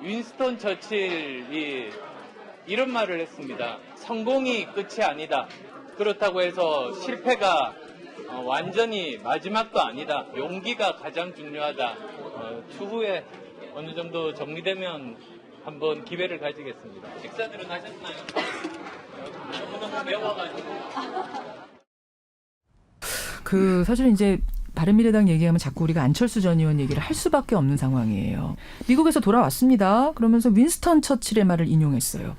윈스턴 처칠이 이런 말을 했습니다. 성공이 끝이 아니다. 그렇다고 해서 실패가 완전히 마지막도 아니다. 용기가 가장 중요하다. 추후에 어느 정도 정리되면 한번 기회를 가지겠습니다. 식사들은 하셨나요? 너무너무 매워가지고. 사실 이제 바른미래당 얘기하면 자꾸 우리가 안철수 전 의원 얘기를 할 수밖에 없는 상황이에요. 미국에서 돌아왔습니다. 그러면서 윈스턴 처칠의 말을 인용했어요.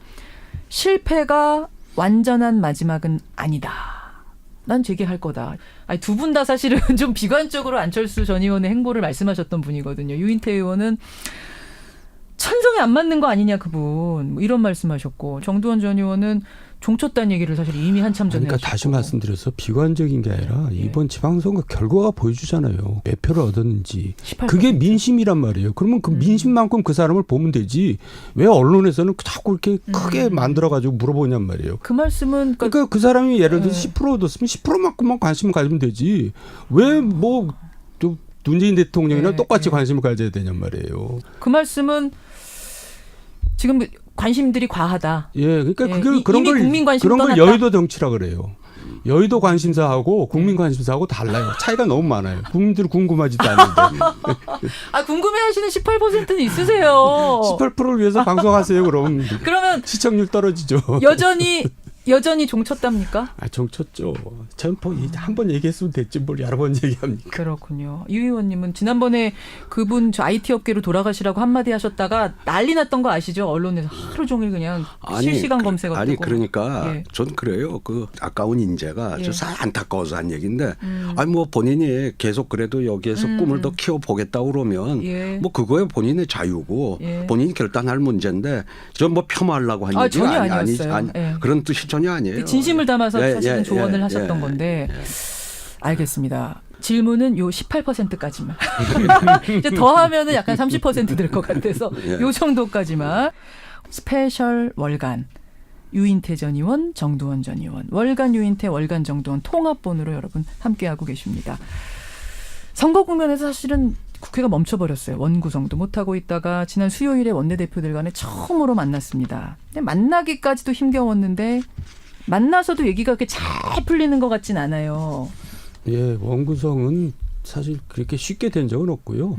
실패가 완전한 마지막은 아니다. 난 재개할 거다. 두 분 다 사실은 좀 비관적으로 안철수 전 의원의 행보를 말씀하셨던 분이거든요. 유인태 의원은 천성에 안 맞는 거 아니냐 그분 뭐 이런 말씀하셨고, 정두원 전 의원은 종쳤다는 얘기를 사실 이미 한참 전에 그러니까 다시 하셨고. 말씀드려서 비관적인 게 아니라 이번 지방선거 결과가 보여주잖아요. 몇 표를 얻었는지. 18%. 그게 민심이란 말이에요. 그러면 그 민심만큼 그 사람을 보면 되지. 왜 언론에서는 자꾸 이렇게 크게 만들어가지고 물어보냔 말이에요. 그 말씀은 그러니까 그 사람이 예를 들어서 10% 얻었으면 10%만큼만 관심을 가지면 되지. 왜 뭐 문재인 대통령이랑 똑같이 관심을 가져야 되냔 말이에요. 그 말씀은 지금 관심들이 과하다. 예, 그러니까 예, 그런 이미 국민 관심 걸 떠났다. 여의도 정치라 그래요. 여의도 관심사하고 국민 관심사하고 달라요. 차이가 너무 많아요. 국민들이 궁금하지도 않은데. 궁금해하시는 18%는 있으세요. 18%를 위해서 방송하세요. 그럼 그러면 시청률 떨어지죠. 여전히 종쳤답니까? 종쳤죠. 전 한 번 얘기했으면 됐지 뭘 여러 번 얘기합니까? 그렇군요. 유 의원님은 지난번에 그분 저 IT 업계로 돌아가시라고 한마디 하셨다가 난리 났던 거 아시죠? 언론에서 하루 종일 그냥 실시간 검색어 뜨고. 아니 그러니까 예. 전 그래요. 그 아까운 인재가 예. 저 안타까워서 한 얘기인데 아니 뭐 본인이 계속 그래도 여기에서 꿈을 더 키워보겠다 그러면 예. 뭐 그거야 본인의 자유고 예. 본인이 결단할 문제인데 전 뭐 폄하하려고 한 얘기가 전혀 아니었어요. 예. 그런 뜻이 전혀 아니에요. 진심을 담아서 예, 사실은 예, 조언을 예, 하셨던 예, 건데. 예. 알겠습니다. 질문은 요 18%까지만. 이제 더 하면은 약간 30% 될 것 같아서 예. 요 정도까지만. 스페셜 월간. 유인태 전 의원, 정두원 전 의원. 월간 유인태, 월간 정두원 통합본으로 여러분 함께하고 계십니다. 선거 국면에서 사실은 국회가 멈춰버렸어요. 원구성도 못하고 있다가 지난 수요일에 원내대표들 간에 처음으로 만났습니다. 근데 만나기까지도 힘겨웠는데 만나서도 얘기가 그렇게 잘 풀리는 것 같진 않아요. 예, 원구성은 사실 그렇게 쉽게 된 적은 없고요.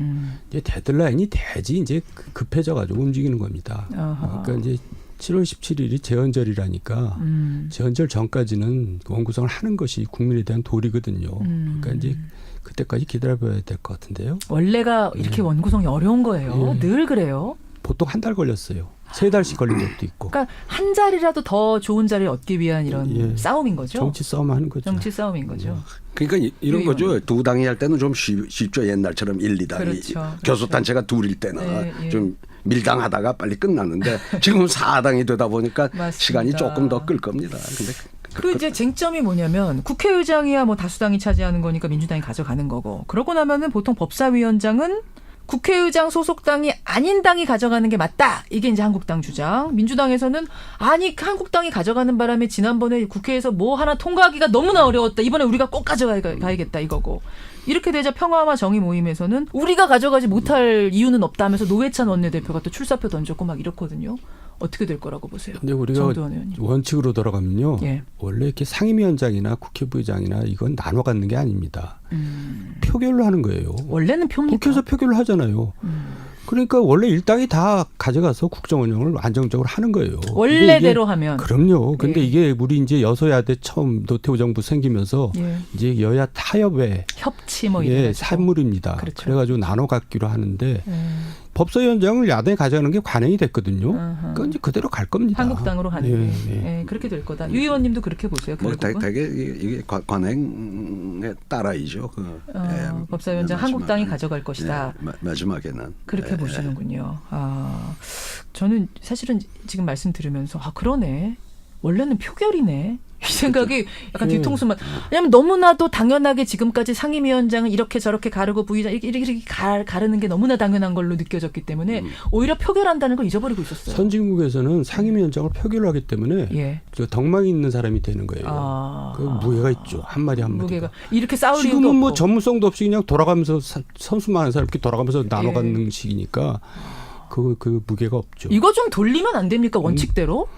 이제 데드라인이 돼야지 이제 급해져가지고 움직이는 겁니다. 그러니까 이제 7월 17일이 재헌절이라니까 재헌절 전까지는 원구성을 하는 것이 국민에 대한 도리거든요. 그러니까 이제 그때까지 기다려봐야 될 것 같은데요. 원래가 이렇게 원구성이 어려운 거예요. 예. 늘 그래요. 보통 한 달 걸렸어요. 3달씩 걸린 적도 있고. 그러니까 한 자리라도 더 좋은 자리를 얻기 위한 이런 예. 싸움인 거죠. 정치 싸움하는 거죠. 정치 싸움인 거죠. 그러니까 이런 거죠. 두 당이 할 때는 좀 쉽죠. 옛날처럼 1, 2당이 그렇죠. 교섭단체가 둘일 때나 네, 예. 좀 밀당하다가 빨리 끝나는데 지금 4당이 되다 보니까 맞습니다. 시간이 조금 더 끌 겁니다. 근데 그 이제 쟁점이 뭐냐면 국회의장이야 뭐 다수당이 차지하는 거니까 민주당이 가져가는 거고, 그러고 나면은 보통 법사위원장은 국회의장 소속당이 아닌 당이 가져가는 게 맞다. 이게 이제 한국당 주장. 민주당에서는 아니 한국당이 가져가는 바람에 지난번에 국회에서 뭐 하나 통과하기가 너무나 어려웠다. 이번에 우리가 꼭 가져가야겠다 이거고. 이렇게 되자 평화와 정의 모임에서는 우리가 가져가지 못할 이유는 없다 하면서 노회찬 원내대표가 또 출사표 던졌고 막 이렇거든요. 어떻게 될 거라고 보세요? 근데 우리가 정두원 의원님. 원칙으로 돌아가면요. 예. 원래 이렇게 상임위원장이나 국회부의장이나 이건 나눠 갖는 게 아닙니다. 표결로 하는 거예요. 원래는 표입니까? 국회에서 표결을 하잖아요. 그러니까 원래 일당이 다 가져가서 국정 운영을 안정적으로 하는 거예요. 원래대로 하면. 그럼요. 근데 예. 이게 우리 이제 여소야대 처음 노태우 정부 생기면서 예. 이제 여야 타협의 협치 뭐 예, 이래 산물입니다. 그렇죠. 그래가지고 나눠 갖기로 하는데 법사위원장을 야당이 가져가는 게 관행이 됐거든요. 그건 이제 그대로 갈 겁니다. 한국당으로 하는 예, 게. 예. 예, 그렇게 될 거다. 유 의원님도 그렇게 보세요. 뭐 결국은. 되게 이게 관행에 따라이죠. 법사위원장 한국당이 가져갈 것이다. 마지막에는 그렇게 보시는군요. 저는 사실은 지금 말씀 들으면서 그러네. 원래는 표결이네. 이 생각이 약간 뒤통수만. 왜냐하면 너무나도 당연하게 지금까지 상임위원장은 이렇게 저렇게 가르고 부의장 이렇게 가르는 게 너무나 당연한 걸로 느껴졌기 때문에 오히려 표결한다는 걸 잊어버리고 있었어요. 선진국에서는 상임위원장을 표결을 하기 때문에 예. 저 덕망이 있는 사람이 되는 거예요. 그 무게가 있죠. 한마디 한마디가. 무게가 이렇게 싸울 이유도 지금은 뭐 없고. 전문성도 없이 그냥 돌아가면서 선수 많은 사람 이렇게 돌아가면서 나눠 갖는 식이니까 그 무게가 없죠. 이거 좀 돌리면 안 됩니까? 원칙대로?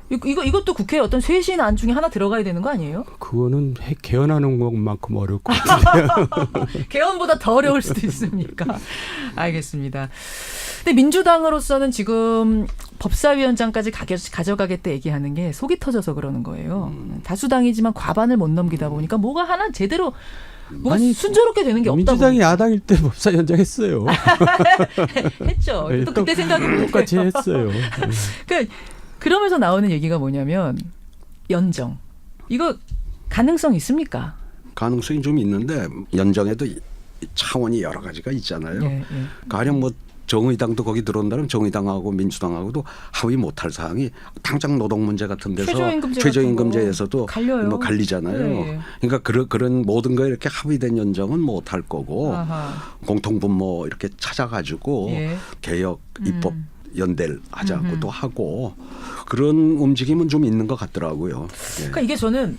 이것도 국회에 어떤 쇄신 안 중에 하나 들어가야 되는 거 아니에요? 그거는 개헌하는 것만큼 어려울 것 같은데요. 개헌보다 더 어려울 수도 있습니까? 알겠습니다. 근데 민주당으로서는 지금 법사위원장까지 가져가겠다 얘기하는 게 속이 터져서 그러는 거예요. 다수당이지만 과반을 못 넘기다 보니까 뭐가 하나 제대로 뭐가 순조롭게 되는 게 없다 민주당이 보니까. 야당일 때 법사위원장 했어요. 했죠. 또 그때 생각이 똑같이 했어요. 그러면서 나오는 얘기가 뭐냐면 연정. 이거 가능성 있습니까? 가능성이 좀 있는데 연정에도 차원이 여러 가지가 있잖아요. 예. 가령 뭐 정의당도 거기 들어온다면 정의당하고 민주당하고도 합의 못할 사항이 당장 노동 문제 같은 데서 최저임금제에서도 뭐 갈리잖아요. 예. 그러니까 그런 모든 거에 이렇게 합의된 연정은 못할 거고 공통분모 이렇게 찾아가지고 개혁 입법 연대를 하자고도 하고 그런 움직임은 좀 있는 것 같더라고요. 그러니까 이게 저는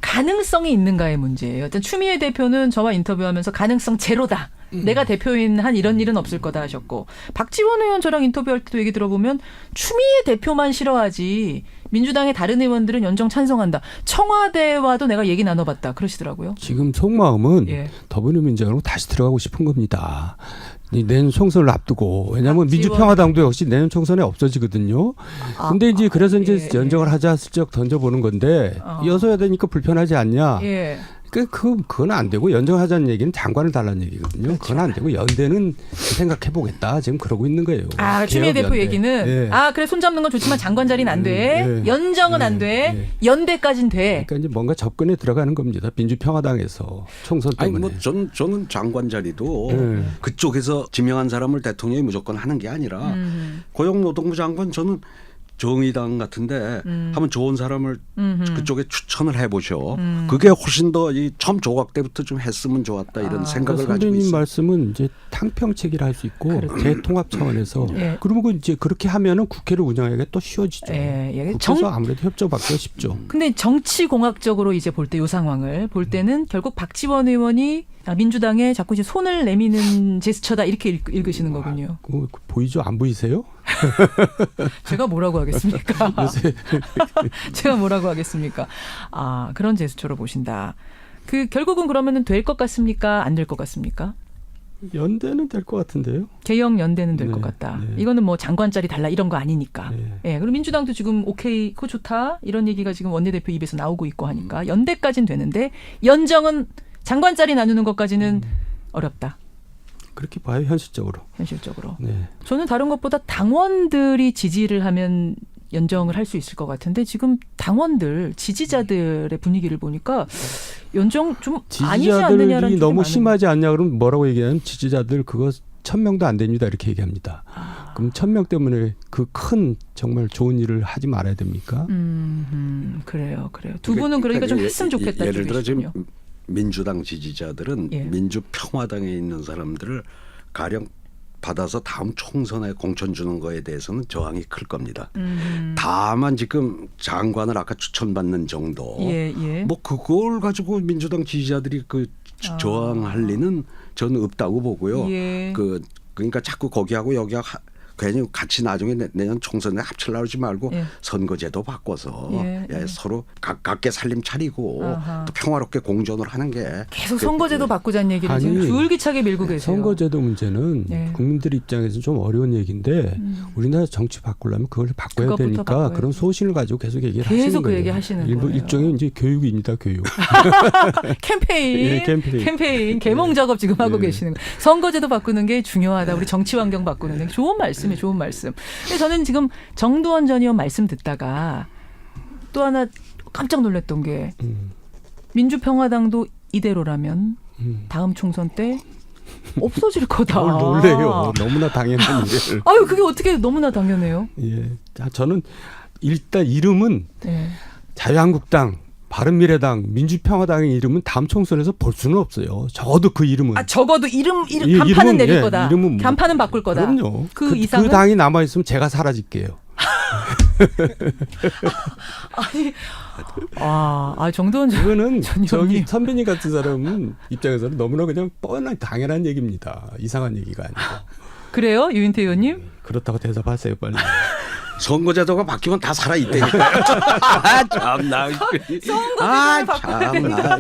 가능성이 있는가의 문제예요. 일단 추미애 대표는 저와 인터뷰하면서 가능성 제로다. 내가 대표인 한 이런 일은 없을 거다 하셨고 박지원 의원 저랑 인터뷰할 때도 얘기 들어보면 추미애 대표만 싫어하지 민주당의 다른 의원들은 연정 찬성한다. 청와대와도 내가 얘기 나눠봤다. 그러시더라고요. 지금 속마음은 더불어민주당으로 다시 들어가고 싶은 겁니다. 내년 총선을 앞두고 왜냐하면 민주평화당도 역시 내년 총선에 없어지거든요. 근데 이제 그래서 이제 연정을 하자 슬쩍 던져보는 건데 여서야 되니까 불편하지 않냐. 그건 안 되고 연정하자는 얘기는 장관을 달라는 얘기거든요. 그렇죠. 그건 안 되고 연대는 생각해보겠다. 지금 그러고 있는 거예요. 추미애 대표 얘기는 그래 손잡는 건 좋지만 장관 자리는 안 돼. 연정은 안 돼. 연대까지는 돼. 그러니까 이제 뭔가 접근에 들어가는 겁니다. 민주평화당에서 총선 때문에. 아니 뭐 저는 장관 자리도 그쪽에서 지명한 사람을 대통령이 무조건 하는 게 아니라 고용노동부 장관 저는 정의당 같은데 한번 좋은 사람을 그쪽에 추천을 해보셔. 그게 훨씬 더 이 처음 조각 때부터 좀 했으면 좋았다 이런 생각을 가지고 있어요. 선배님 말씀은 이제 탕평책이라 할 수 있고 대통합 차원에서 그러면 이제 그렇게 하면은 국회를 운영하기가 또 쉬워지죠. 국회에서 아무래도 협조받기가 쉽죠. 근데 정치공학적으로 이제 볼 때 이 상황을 볼 때는 결국 박지원 의원이 민주당에 자꾸 이제 손을 내미는 제스처다 이렇게 읽으시는 거군요. 보이죠? 안 보이세요? 제가 뭐라고 하겠습니까? 제가 뭐라고 하겠습니까? 그런 제스처로 보신다. 결국은 그러면은 될 것 같습니까? 안 될 것 같습니까? 연대는 될 것 같은데요. 개혁 연대는 될 것 같다. 이거는 뭐 장관짜리 달라 이런 거 아니니까. 그리고 민주당도 지금 오케이, 그거 좋다 이런 얘기가 지금 원내대표 입에서 나오고 있고 하니까 연대까지는 되는데 연정은 장관짜리 나누는 것까지는 어렵다. 그렇게 봐요, 현실적으로. 저는 다른 것보다 당원들이 지지를 하면 연정을 할 수 있을 것 같은데 지금 당원들, 지지자들의 분위기를 보니까 연정 좀 아니지 않느냐라는 지지자들이 너무 심하지 않냐 그러면 뭐라고 얘기하냐면 지지자들 그거 1000명도 안 됩니다 이렇게 얘기합니다. 그럼 1000명 때문에 그 큰 정말 좋은 일을 하지 말아야 됩니까? 그래요. 두 분은 그러니까 좀 했으면 좋겠다. 예를 들어 지금 민주당 지지자들은 민주평화당에 있는 사람들을 가령 받아서 다음 총선에 공천 주는 거에 대해서는 저항이 클 겁니다. 다만 지금 장관을 아까 추천받는 정도 뭐 그걸 가지고 민주당 지지자들이 저항할 리는 저는 없다고 보고요. 그러니까 자꾸 거기하고 여기하고 괜히 같이 나중에 내년 총선에 합치려고 하지 말고 선거제도 바꿔서 서로 각계 살림 차리고 또 평화롭게 공존을 하는 게 계속 선거제도 바꾸자는 얘기를 지금 줄기차게 밀고 계세요. 선거제도 문제는 국민들 입장에서 좀 어려운 얘기인데 우리나라 정치 바꾸려면 그걸 바꿔야 되니까 그런 소신을 가지고 계속 얘기를 하시는 거예요. 계속 그 얘기 하시는 거예요. 일종의 이제 교육입니다. 교육. 캠페인 개몽 작업 지금 하고 계시는 거예요. 선거제도 바꾸는 게 중요하다. 우리 정치 환경 바꾸는 게 좋은 말씀. 좋은 말씀. 근데 저는 지금 정두원 전 의원 말씀 듣다가 또 하나 깜짝 놀랐던 게 민주평화당도 이대로라면 다음 총선 때 없어질 거다. 놀래요. 너무나 당연한 일을. 그게 어떻게 너무나 당연해요? 저는 일단 이름은 자유한국당, 바른미래당, 민주평화당의 이름은 다음 총선에서 볼 수는 없어요. 적어도 그 이름은. 적어도 간판은 내릴 거다. 간판은 바꿀 거다. 그럼요. 그 이상은? 그 당이 남아있으면 제가 사라질게요. 정두원 이거는 저기 선배님 같은 사람은 입장에서는 너무나 그냥 뻔한 당연한 얘기입니다. 이상한 얘기가 아니고. 그래요? 유인태 의원님? 그렇다고 대답하세요 빨리. 선거제도가 바뀌면 다 살아있다니까요. 아, 참나. 선거제도를 바꿔야 된다.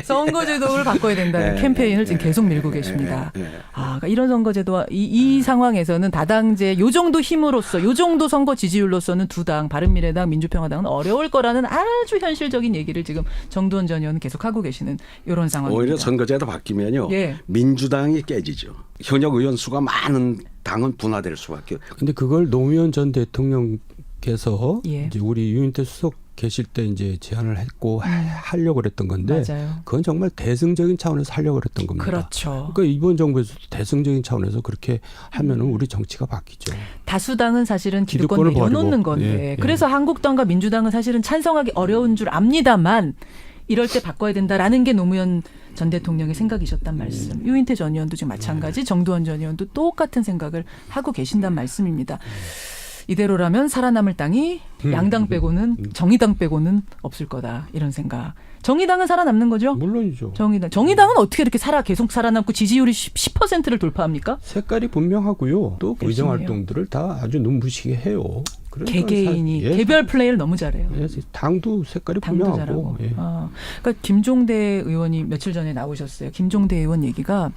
선거제도를 바꿔야 된다는 캠페인을 지금 계속 밀고 계십니다. 그러니까 이런 선거제도와 이 상황에서는 다당제 요 정도 힘으로써 요 정도 선거 지지율로서는 두 당 바른미래당 민주평화당은 어려울 거라는 아주 현실적인 얘기를 지금 정두원 전 의원은 계속 하고 계시는 이런 상황입니다. 오히려 선거제도 바뀌면요. 민주당이 깨지죠. 현역 의원 수가 많은 당은 분화될 수밖에 없어요. 근데 그걸 노무현 전 대통령께서 이제 우리 유인태 수석 계실 때 이제 제안을 했고 하려고 그랬던 건데 맞아요. 그건 정말 대승적인 차원에서 하려고 그랬던 겁니다. 그렇죠. 그러니까 이번 정부에서도 대승적인 차원에서 그렇게 하면은 우리 정치가 바뀌죠. 다수당은 사실은 기득권을 내려놓는 건데 그래서 한국당과 민주당은 사실은 찬성하기 어려운 줄 압니다만 이럴 때 바꿔야 된다라는 게 노무현 전 대통령의 생각이셨단 말씀. 유인태 전 의원도 지금 마찬가지, 정두원 전 의원도 똑같은 생각을 하고 계신단 말씀입니다. 이대로라면 살아남을 당이 양당 빼고는 정의당 빼고는 없을 거다 이런 생각. 정의당은 살아남는 거죠? 물론이죠. 정의당은 어떻게 이렇게 계속 살아남고 지지율이 10%를 돌파합니까? 색깔이 분명하고요. 또 의정 활동들을 다 아주 눈부시게 해요. 개개인이 개별 플레이를 너무 잘해요. 당도 색깔이 당도 분명하고. 잘하고. 그러니까 김종대 의원이 며칠 전에 나오셨어요. 김종대 의원 얘기가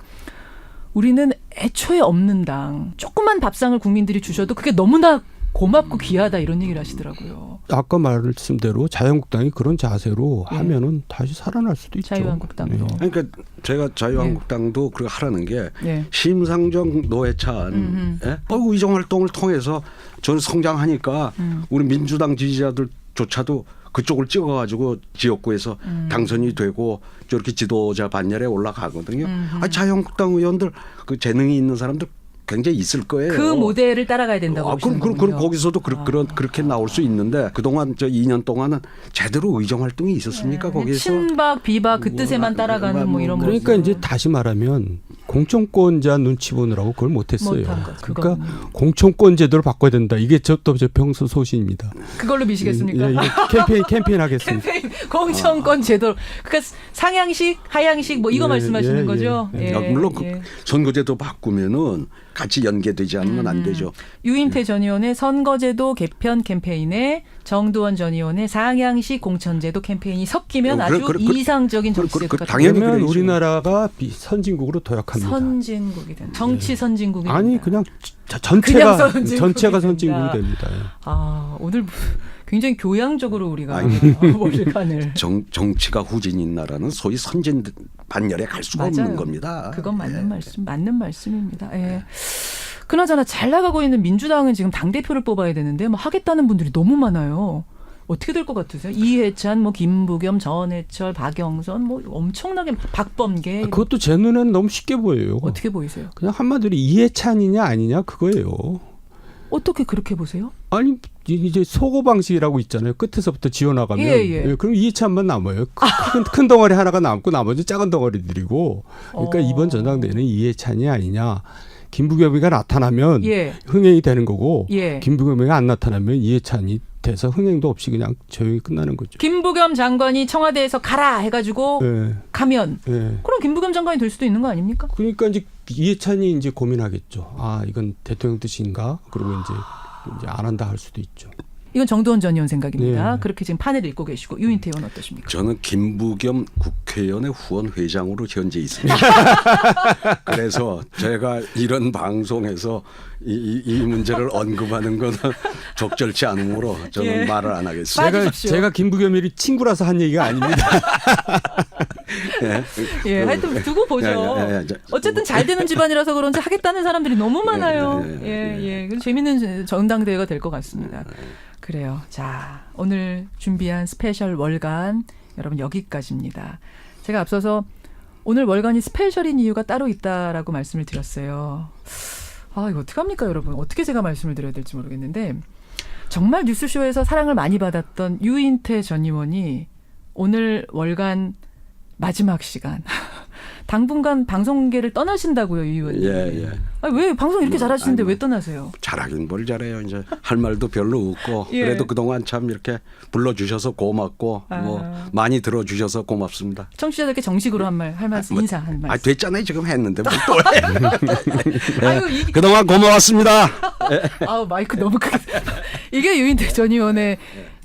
우리는 애초에 없는 당 조그만 밥상을 국민들이 주셔도 그게 너무나 고맙고 귀하다 이런 얘기를 하시더라고요. 아까 말씀대로 자유한국당이 그런 자세로 하면은 다시 살아날 수도 있죠. 자유한국당도. 그러니까 제가 자유한국당도 그렇게 하라는 게 심상정 노회찬 의정 활동을 통해서 전 성장하니까 우리 민주당 지지자들조차도 그쪽을 찍어가지고 지역구에서 당선이 되고 저렇게 지도자 반열에 올라가거든요. 자유한국당 의원들 그 재능이 있는 사람들 굉장히 있을 거예요. 그 모델을 따라가야 된다고 보시는군요. 그럼 거기서도 그렇게 나올 수 있는데 그동안 저 2년 동안은 제대로 의정 활동이 있었습니까? 거기서 친박, 비박 그 뜻에만 따라가는 뭐 이런 그러니까 모습. 이제 다시 말하면 공천권자 눈치 보느라고 그걸 못했어요. 그러니까 공천권 제도를 바꿔야 된다. 이게 저 평소 소신입니다. 그걸로 미시겠습니까? 캠페인 하겠습니다. 공천권 제도. 그러니까 상향식, 하향식 뭐 이거 말씀하시는 거죠? 물론 선거제도 바꾸면은 같이 연계되지 않으면 안 되죠. 유인태 전 의원의 선거제도 개편 캠페인에 정두원 전 의원의 상향식 공천제도 캠페인이 섞이면 아주 이상적인 정치제도가 당연히 우리나라가 선진국으로 도약합니다. 선진국이 된 정치 선진국이 아니 그냥 전체가 선진국이 됩니다. 오늘 굉장히 교양적으로 우리가 월간을 정치가 후진인 나라는 소위 선진 반열에 갈 수가 없는 겁니다. 그건 맞는 말씀입니다. 그나저나 잘 나가고 있는 민주당은 지금 당대표를 뽑아야 되는데 뭐 하겠다는 분들이 너무 많아요. 어떻게 될 것 같으세요? 이해찬, 뭐 김부겸, 전해철, 박영선, 뭐 엄청나게 박범계. 그것도 제 눈에는 너무 쉽게 보여요. 어떻게 보이세요? 그냥 한마디로 이해찬이냐 아니냐 그거예요. 어떻게 그렇게 보세요? 아니 이제 소고 방식이라고 있잖아요. 끝에서부터 지어나가면 그럼 이해찬만 남아요. 큰 덩어리 하나가 남고 나머지 작은 덩어리들이고. 그러니까 이번 전당대회는 이해찬이 아니냐. 김부겸이가 나타나면 흥행이 되는 거고 김부겸이가 안 나타나면 이해찬이 돼서 흥행도 없이 그냥 조용히 끝나는 거죠. 김부겸 장관이 청와대에서 가라 해가지고 가면 그럼 김부겸 장관이 될 수도 있는 거 아닙니까? 그러니까 이제 이해찬이 이제 고민하겠죠. 이건 대통령 뜻인가? 그리고 이제 안 한다 할 수도 있죠. 이건 정두원 전 의원 생각입니다. 그렇게 지금 판을 읽고 계시고 유인태 의원 어떠십니까? 저는 김부겸 국회의원의 후원 회장으로 현재 있습니다. 그래서 제가 이런 방송에서 이 문제를 언급하는 건 적절치 않으므로 저는 말을 안 하겠습니다. 제가 김부겸이 친구라서 한 얘기가 아닙니다. 하여튼 두고 보죠. 어쨌든 잘 되는 집안이라서 그런지 하겠다는 사람들이 너무 많아요. 재밌는 전당대회가 될 것 같습니다. 그래요. 자, 오늘 준비한 스페셜 월간 여러분 여기까지입니다. 제가 앞서서 오늘 월간이 스페셜인 이유가 따로 있다라고 말씀을 드렸어요. 이거 어떡합니까 여러분. 어떻게 제가 말씀을 드려야 될지 모르겠는데 정말 뉴스쇼에서 사랑을 많이 받았던 유인태 전 의원이 오늘 월간 마지막 시간 당분간 방송계를 떠나신다고요, 이 의원님. 왜 방송 이렇게 잘하시는데 왜 떠나세요? 잘하긴 뭘 잘해요. 이제 할 말도 별로 없고 그래도 그동안 참 이렇게 불러주셔서 고맙고 뭐 많이 들어주셔서 고맙습니다. 청취자들께 정식으로 할 말씀 인사 한 말씀. 됐잖아요. 지금 했는데 뭘 또 해. 그동안 고마웠습니다. 아우 마이크 너무 크게. 이게 유인태 전 의원의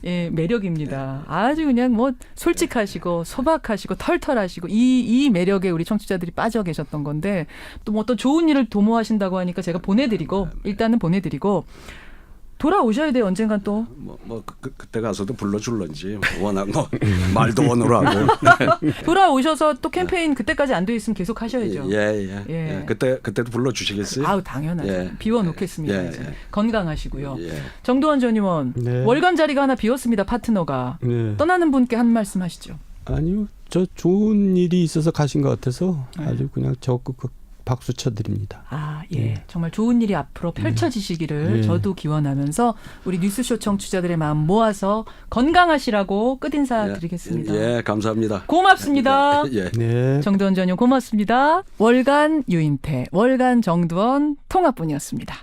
예, 매력입니다. 아주 그냥 뭐 솔직하시고 소박하시고 털털하시고 이 매력에 우리 청취자들이 빠져 계셨던 건데 또 뭐 어떤 좋은 일을 도모하신다고 하니까 제가 일단은 보내드리고 돌아오셔야 돼요. 언젠간 또. 그때 가서도 불러줄런지 워낙 말도 원으로 하고. 돌아오셔서 또 캠페인 그때까지 안 돼 있으면 계속 하셔야죠. 예. 그때도 불러주시겠어요? 아우 당연하죠. 예. 비워놓겠습니다. 예. 이제. 건강하시고요. 예. 정도원 전 의원 네. 월간 자리가 하나 비었습니다. 파트너가. 네. 떠나는 분께 한 말씀 하시죠. 아니요, 저 좋은 일이 있어서 가신 것 같아서 아주 그냥 적극 박수 쳐드립니다. 아, 예. 정말 좋은 일이 앞으로 펼쳐지시기를 저도 기원하면서 우리 뉴스쇼 청취자들의 마음 모아서 건강하시라고 끝인사 드리겠습니다. 예, 감사합니다. 고맙습니다. 예. 네. 정두원 전 의원 고맙습니다. 월간 유인태, 월간 정두원 통합분이었습니다.